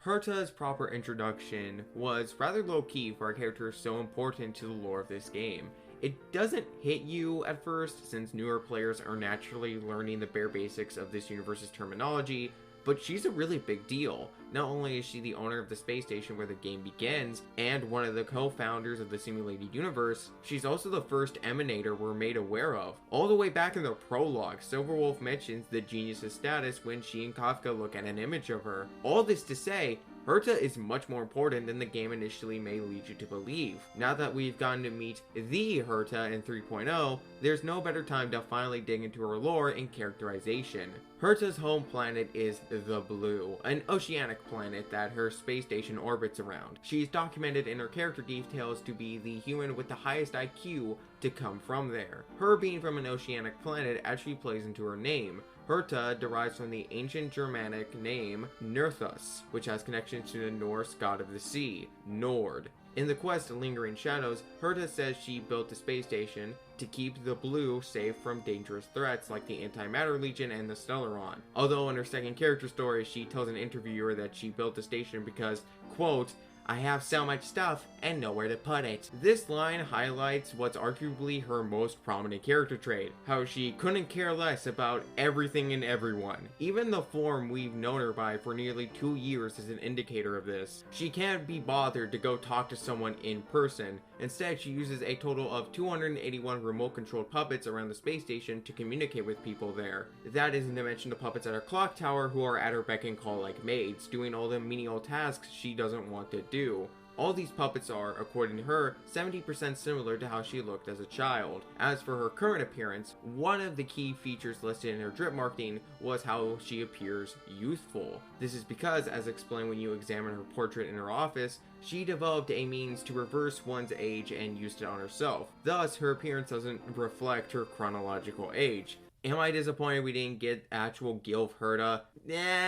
Herta's proper introduction was rather low-key for a character so important to the lore of this game. It doesn't hit you at first, since newer players are naturally learning the bare basics of this universe's terminology, but she's a really big deal. Not only is she the owner of the space station where the game begins, and one of the co-founders of the simulated universe, she's also the first Emanator we're made aware of. All the way back in the prologue, Silverwolf mentions the genius's status when she and Kafka look at an image of her. All this to say, Herta is much more important than the game initially may lead you to believe. Now that we've gotten to meet the Herta in 3.0, there's no better time to finally dig into her lore and characterization. Herta's home planet is the Blue, an oceanic planet that her space station orbits around. She's documented in her character details to be the human with the highest IQ to come from there. Her being from an oceanic planet actually plays into her name. Herta derives from the ancient Germanic name Nerthus, which has connections to the Norse god of the sea, Nord. In the quest Lingering Shadows, Herta says she built the space station to keep the Blue safe from dangerous threats like the Antimatter Legion and the Stellaron. Although in her second character story, she tells an interviewer that she built the station because, quote, "I have so much stuff and nowhere to put it." This line highlights what's arguably her most prominent character trait, how she couldn't care less about everything and everyone. Even the form we've known her by for nearly 2 years is an indicator of this. She can't be bothered to go talk to someone in person. Instead, she uses a total of 281 remote-controlled puppets around the space station to communicate with people there. That isn't to mention the puppets at her clock tower who are at her beck and call like maids, doing all the menial tasks she doesn't want to do. All these puppets are, according to her, 70% similar to how she looked as a child. As for her current appearance, one of the key features listed in her drip marketing was how she appears youthful. This is because, as explained when you examine her portrait in her office, she developed a means to reverse one's age and used it on herself. Thus, her appearance doesn't reflect her chronological age. Am I disappointed we didn't get actual Gilf Herta?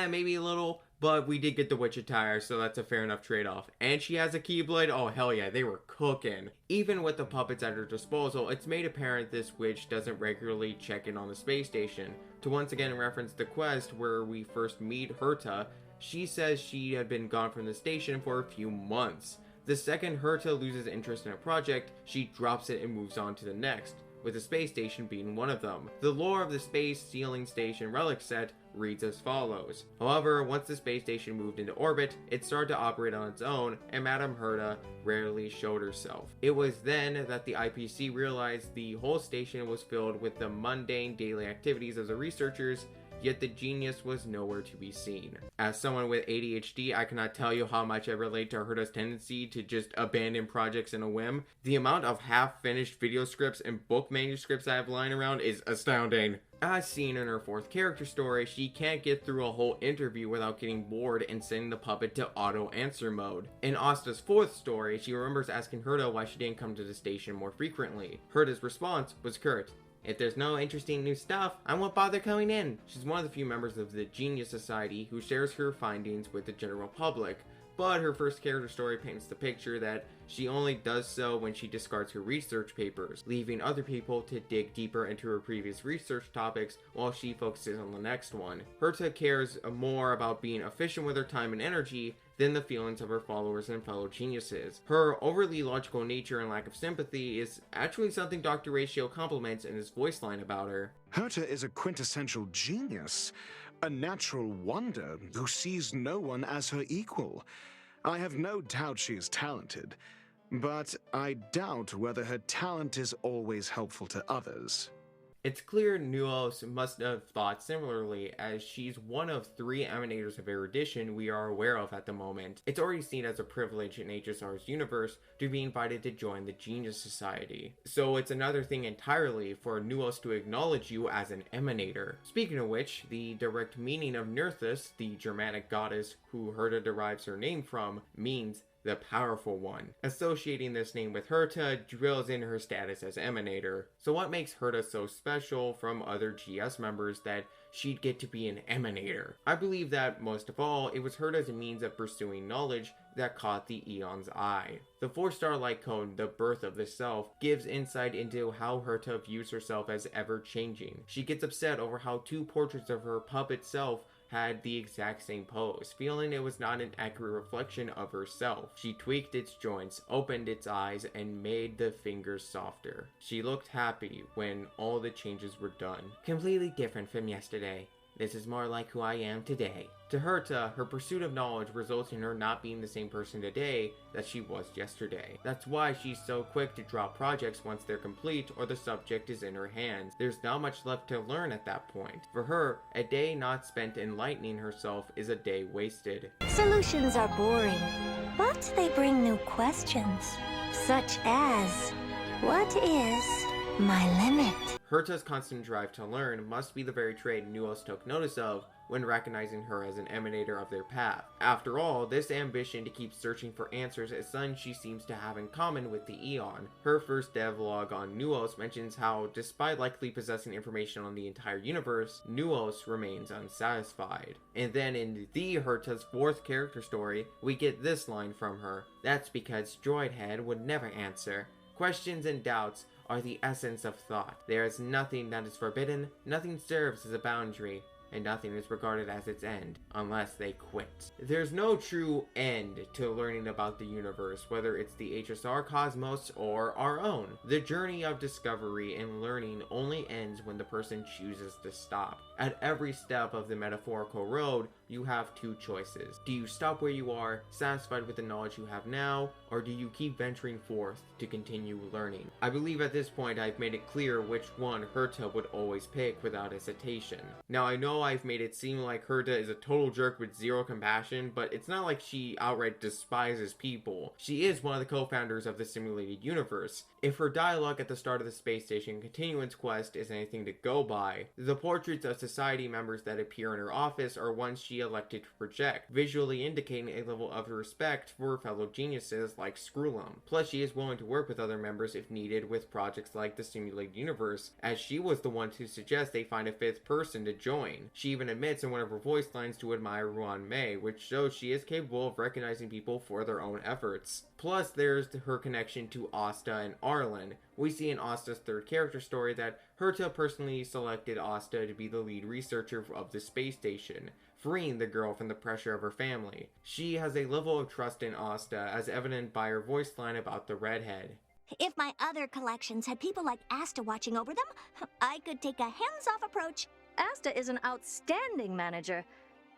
Maybe a little. But we did get the witch attire, so that's a fair enough trade-off. And she has a keyblade? Oh hell yeah, they were cooking. Even with the puppets at her disposal, it's made apparent this witch doesn't regularly check in on the space station. To once again reference the quest where we first meet Herta, she says she had been gone from the station for a few months. The second Herta loses interest in a project, she drops it and moves on to the next, with the space station being one of them. The lore of the Space Sealing Station relic set reads as follows. However, once the space station moved into orbit, it started to operate on its own, and Madame Herta rarely showed herself. It was then that the IPC realized the whole station was filled with the mundane daily activities of the researchers, yet the genius was nowhere to be seen. As someone with ADHD, I cannot tell you how much I relate to Herta's tendency to just abandon projects in a whim. The amount of half-finished video scripts and book manuscripts I have lying around is astounding. As seen in her fourth character story, she can't get through a whole interview without getting bored and sending the puppet to auto answer mode. In Asta's fourth story, she remembers asking Herta why she didn't come to the station more frequently. Herta's response was curt: "If there's no interesting new stuff, I won't bother coming in." She's one of the few members of the Genius Society who shares her findings with the general public, but her first character story paints the picture that she only does so when she discards her research papers, leaving other people to dig deeper into her previous research topics while she focuses on the next one. Herta cares more about being efficient with her time and energy than the feelings of her followers and fellow geniuses. Her overly logical nature and lack of sympathy is actually something Dr. Ratio compliments in his voice line about her. Herta is a quintessential genius, a natural wonder who sees no one as her equal. I have no doubt she is talented, but I doubt whether her talent is always helpful to others. It's clear Nuos must have thought similarly, as she's one of 3 Emanators of Erudition we are aware of at the moment. It's already seen as a privilege in HSR's universe to be invited to join the Genius Society. So it's another thing entirely for Nuos to acknowledge you as an Emanator. Speaking of which, the direct meaning of Nerthus, the Germanic goddess who Herta derives her name from, means the powerful one. Associating this name with Herta drills in her status as Emanator. So what makes Herta so special from other GS members that she'd get to be an Emanator? I believe that, most of all, it was Herta's means of pursuing knowledge that caught the Eon's eye. The 4-star light cone, The Birth of the Self, gives insight into how Herta views herself as ever-changing. She gets upset over how 2 portraits of her puppet self had the exact same pose, feeling it was not an accurate reflection of herself. She tweaked its joints, opened its eyes, and made the fingers softer. She looked happy when all the changes were done. Completely different from yesterday. This is more like who I am today. To Herta, her pursuit of knowledge results in her not being the same person today that she was yesterday. That's why she's so quick to drop projects once they're complete or the subject is in her hands. There's not much left to learn at that point. For her, a day not spent enlightening herself is a day wasted. Solutions are boring, but they bring new questions, such as, what is my limit? Herta's constant drive to learn must be the very trait Nuos took notice of when recognizing her as an emanator of their path. After all, this ambition to keep searching for answers is something she seems to have in common with the Aeon. Her first devlog on Nuos mentions how, despite likely possessing information on the entire universe, Nuos remains unsatisfied. And then in the Herta's fourth character story, we get this line from her: "That's because Droidhead would never answer. Questions and doubts are the essence of thought. There is nothing that is forbidden, nothing serves as a boundary, and nothing is regarded as its end, unless they quit." There's no true end to learning about the universe, whether it's the HSR cosmos or our own. The journey of discovery and learning only ends when the person chooses to stop. At every step of the metaphorical road, you have two choices. Do you stop where you are, satisfied with the knowledge you have now, or do you keep venturing forth to continue learning? I believe at this point I've made it clear which one Herta would always pick without hesitation. Now I know I've made it seem like Herta is a total jerk with zero compassion, but it's not like she outright despises people. She is one of the co-founders of the simulated universe. If her dialogue at the start of the space station continuance quest is anything to go by, the portraits of society members that appear in her office are ones she elected to project, visually indicating a level of respect for fellow geniuses like Screwlum. Plus, she is willing to work with other members if needed with projects like the simulated universe, as she was the one to suggest they find a fifth person to join. She even admits in one of her voice lines to admire Ruan Mei, which shows she is capable of recognizing people for their own efforts. Plus, there's her connection to Asta and Arlen. We see in Asta's third character story that Herta personally selected Asta to be the lead researcher of the space station, freeing the girl from the pressure of her family. She has a level of trust in Asta, as evident by her voice line about the redhead. If my other collections had people like Asta watching over them, I could take a hands-off approach. Asta is an outstanding manager.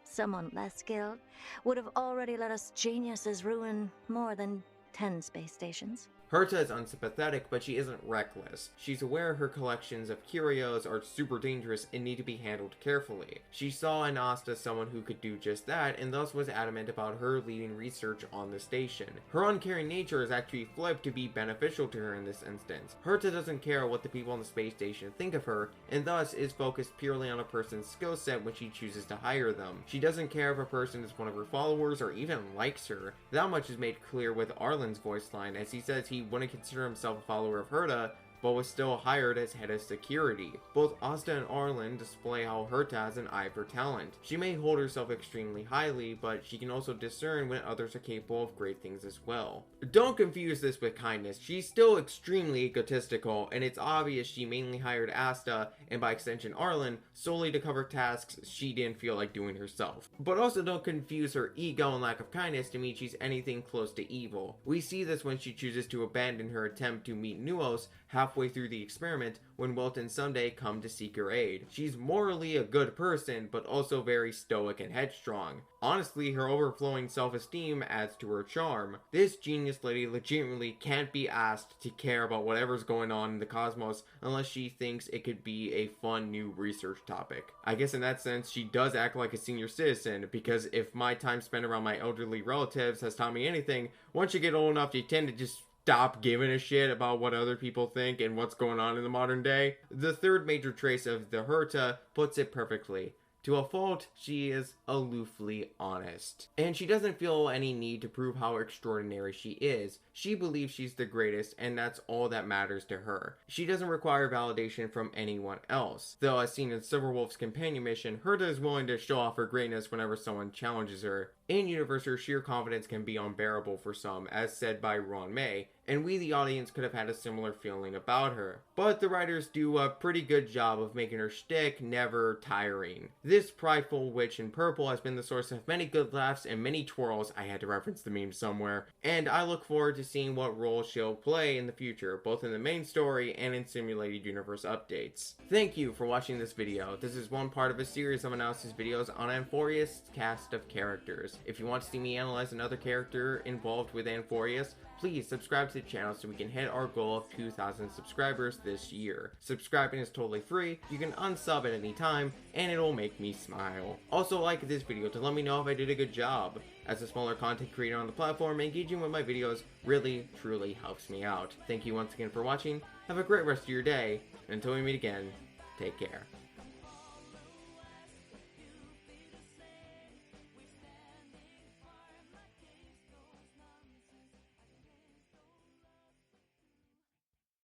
Someone less skilled would have already let us geniuses ruin more than 10 space stations. Herta is unsympathetic, but she isn't reckless. She's aware her collections of curios are super dangerous and need to be handled carefully. She saw in Asta someone who could do just that, and thus was adamant about her leading research on the station. Her uncaring nature is actually flipped to be beneficial to her in this instance. Herta doesn't care what the people on the space station think of her, and thus is focused purely on a person's skill set when she chooses to hire them. She doesn't care if a person is one of her followers or even likes her. That much is made clear with Arlen's voice line, as he says he wouldn't consider himself a follower of Herta, but was still hired as head of security. Both Asta and Arlen display how Herta has an eye for talent. She may hold herself extremely highly, but she can also discern when others are capable of great things as well. Don't confuse this with kindness. She's still extremely egotistical, and it's obvious she mainly hired Asta, and by extension Arlen, solely to cover tasks she didn't feel like doing herself. But also don't confuse her ego and lack of kindness to mean she's anything close to evil. We see this when she chooses to abandon her attempt to meet Nuos halfway through the experiment when Wilt and Sunday come to seek her aid. She's morally a good person, but also very stoic and headstrong. Honestly, her overflowing self-esteem adds to her charm. This genius lady legitimately can't be asked to care about whatever's going on in the cosmos unless she thinks it could be a fun new research topic. I guess in that sense, she does act like a senior citizen, because if my time spent around my elderly relatives has taught me anything, once you get old enough, you tend to just stop giving a shit about what other people think and what's going on in the modern day. The third major trace of the Herta puts it perfectly. To a fault, she is aloofly honest. And she doesn't feel any need to prove how extraordinary she is. She believes she's the greatest, and that's all that matters to her. She doesn't require validation from anyone else. Though, as seen in Silverwolf's companion mission, Herta is willing to show off her greatness whenever someone challenges her. In universe, her sheer confidence can be unbearable for some, as said by Ruan Mei, and we the audience could have had a similar feeling about her. But the writers do a pretty good job of making her shtick never tiring. This prideful witch in purple has been the source of many good laughs and many twirls. I had to reference the meme somewhere, and I look forward to seeing what role she'll play in the future, both in the main story and in simulated universe updates. Thank you for watching this video. This is one part of a series of analysis videos on amphoreus cast of characters. If you want to see me analyze another character involved with amphoreus, please subscribe to the channel so we can hit our goal of 2,000 subscribers this year. Subscribing is totally free, you can unsub at any time, and it'll make me smile. Also like this video to let me know if I did a good job. As a smaller content creator on the platform, engaging with my videos really, truly helps me out. Thank you once again for watching, have a great rest of your day, and until we meet again, take care.